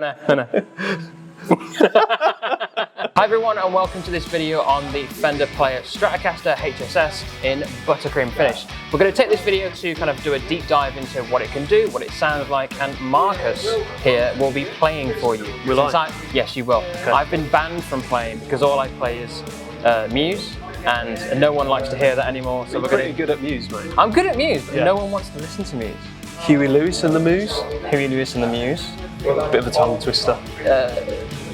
no. Hi everyone and welcome to this video on the Fender Player Stratocaster HSS in Buttercream finish. We're going to take this video to kind of do a deep dive into what it can do, what it sounds like, and Marcus here will be playing for you. Will I? Yes, you will. Okay. I've been banned from playing because all I play is Muse, and no one likes to hear that anymore. So we're pretty good at Muse, mate. I'm good at Muse, but no one wants to listen to Muse. Huey Lewis and the Muse? Huey Lewis and the Muse. Bit of a tongue twister.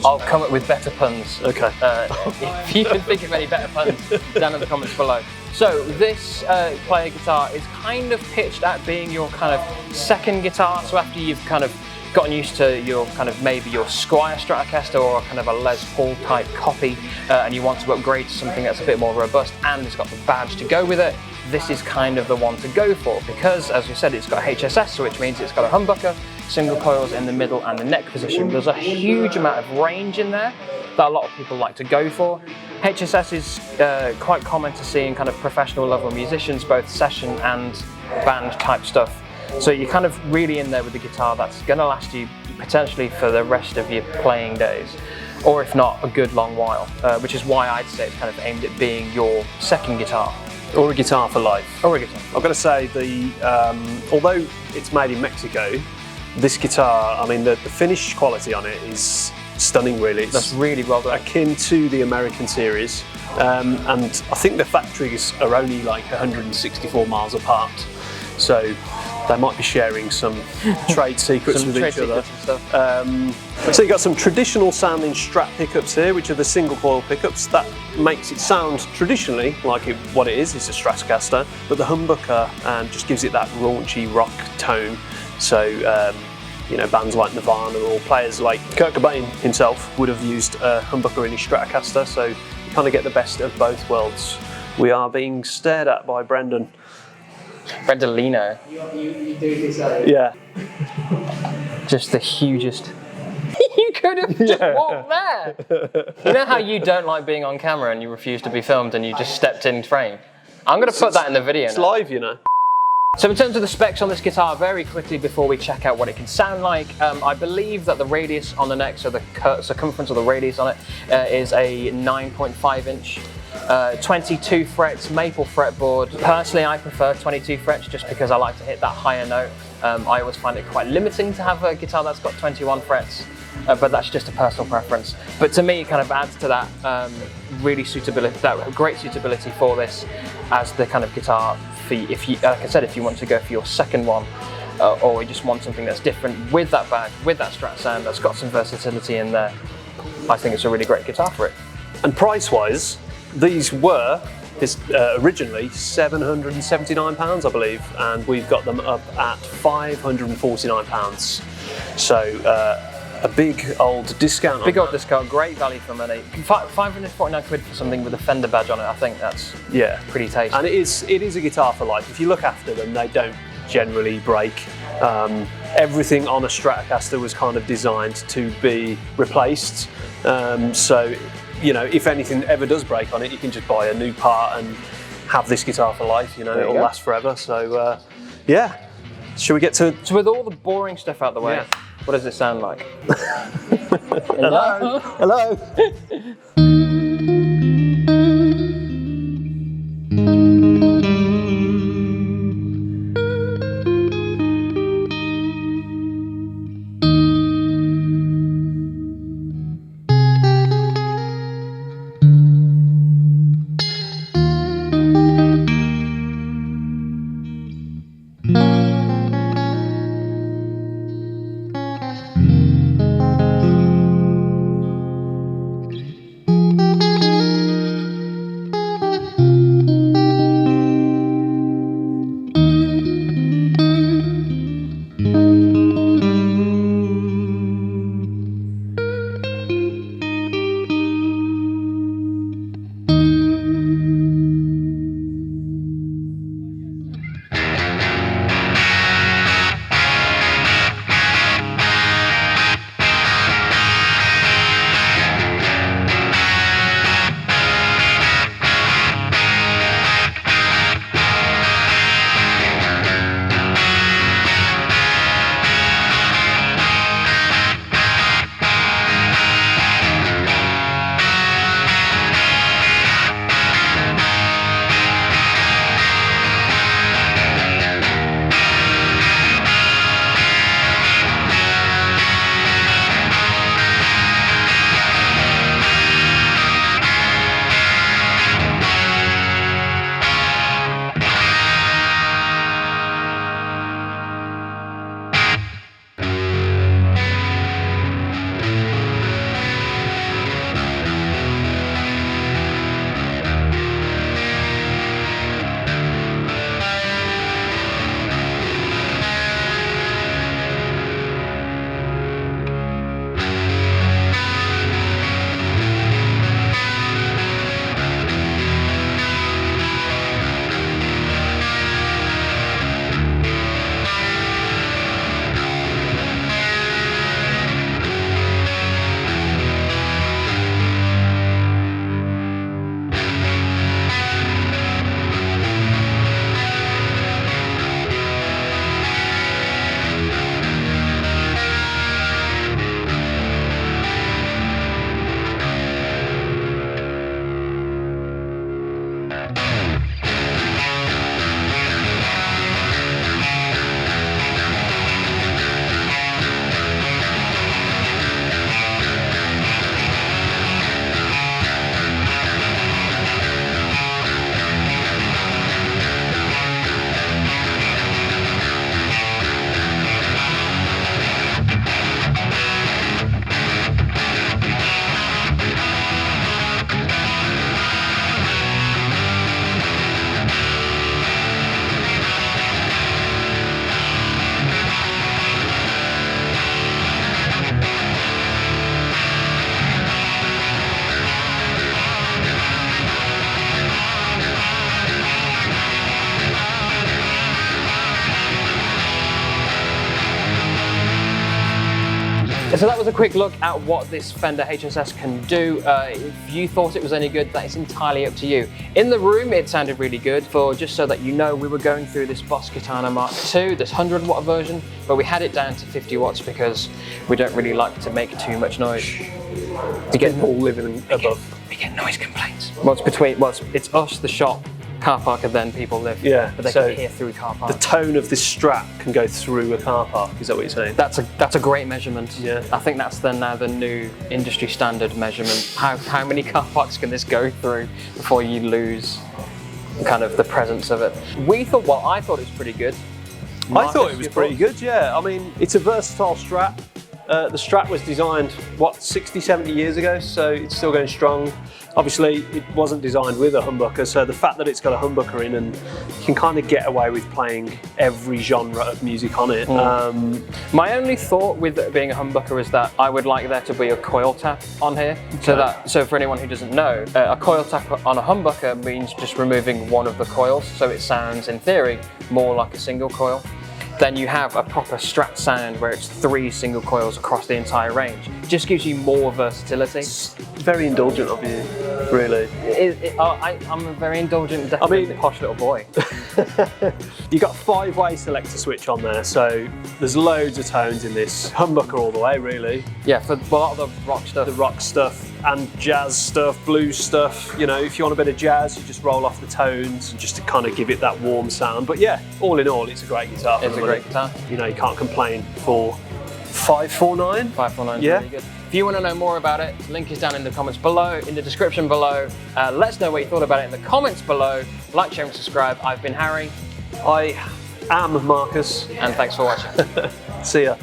I'll come up with better puns. Okay. If you can think of any better puns, down in the comments below. So this player guitar is kind of pitched at being your kind of second guitar. So after you've kind of gotten used to your kind of maybe your Squier Stratocaster or kind of a Les Paul type copy, and you want to upgrade to something that's a bit more robust and it's got the badge to go with it, this is kind of the one to go for because, as we said, it's got HSS, which means it's got a humbucker, single coils in the middle and the neck position. There's a huge amount of range in there that a lot of people like to go for. HSS is quite common to see in kind of professional level musicians, both session and band type stuff. So you're kind of really in there with the guitar that's going to last you potentially for the rest of your playing days, or if not, a good long while, which is why I'd say it's kind of aimed at being your second guitar. Or a guitar for life. Or a guitar. I've got to say, although it's made in Mexico, this guitar, I mean, the finish quality on it is stunning, really. That's really well done. Akin to the American series. And I think the factories are only like 164 miles apart. So they might be sharing some trade secrets with each other. So you've got some traditional sounding Strat pickups here, which are the single coil pickups. That makes it sound traditionally like what it is. It's a Stratocaster, but the humbucker just gives it that raunchy rock tone. So you know, bands like Nirvana or players like Kurt Cobain himself would have used a humbucker in his Stratocaster. So you kind of get the best of both worlds. We are being stared at by Brendan. Brendan-Lino. Yeah. Just the hugest. You could have just walked there. You know how you don't like being on camera and you refuse to be filmed and you just stepped in frame? I'm going to put that in the video. It's live, you know. So in terms of the specs on this guitar, very quickly before we check out what it can sound like, I believe that the radius on the neck, so the circumference of the radius on it, is a 9.5 inch. 22 frets maple fretboard. Personally, I prefer 22 frets just because I like to hit that higher note. I always find it quite limiting to have a guitar that's got 21 frets, but that's just a personal preference. But to me, it kind of adds to that really suitability, that great suitability for this as the kind of guitar for, if you, like I said, if you want to go for your second one, or you just want something that's different with that badge, with that Strat sound, that's got some versatility in there. I think it's a really great guitar for it. And price-wise, these were originally £779, I believe, and we've got them up at £549. So a big old discount. Big old discount, great value for money. 549 quid for something with a Fender badge on it, I think that's pretty tasty. And it is a guitar for life. If you look after them, they don't generally break. Everything on a Stratocaster was kind of designed to be replaced. So, you know, if anything ever does break on it, you can just buy a new part and have this guitar for life, you know, it'll last forever. So, yeah. Should we get to... So with all the boring stuff out the way, what does it sound like? Hello? Hello? So that was a quick look at what this Fender HSS can do. If you thought it was any good, that is entirely up to you. In the room, it sounded really good. Just so that you know, we were going through this Boss Katana Mark II, this 100-watt version, but we had it down to 50 watts because we don't really like to make too much noise. You get all living above. We get noise complaints. It's us, the shop, car park, and then people live. Yeah, but they can hear through a car park. The tone of this Strat can go through a car park. Is that what you're saying? That's a great measurement. Yeah. I think that's now the new industry standard measurement. How many car parks can this go through before you lose kind of the presence of it? I thought it was pretty good. I thought it was pretty good. Yeah. I mean, it's a versatile Strat. The Strat was designed, 60, 70 years ago, so it's still going strong. Obviously, it wasn't designed with a humbucker, so the fact that it's got a humbucker in, and you can kind of get away with playing every genre of music on it. My only thought with it being a humbucker is that I would like there to be a coil tap on here. Okay. So for anyone who doesn't know, a coil tap on a humbucker means just removing one of the coils, so it sounds, in theory, more like a single coil. Then you have a proper Strat sound where it's 3 single coils across the entire range. It just gives you more versatility. It's very indulgent of you, really. I'm a very indulgent, definitely posh little boy. You've got a 5-way selector switch on there, so there's loads of tones in this. Humbucker all the way, really. Yeah, for a lot of the rock stuff. The rock stuff and jazz stuff, blues stuff. You know, if you want a bit of jazz, you just roll off the tones and just to kind of give it that warm sound. But yeah, all in all, it's a great guitar. It's a great guitar. You know, you can't complain for $549. $549 is yeah. really good. If you want to know more about it, link is down in the comments below, in the description below. Let us know what you thought about it in the comments below. Like, share and subscribe. I've been Harry. I am Marcus. And thanks for watching. See ya.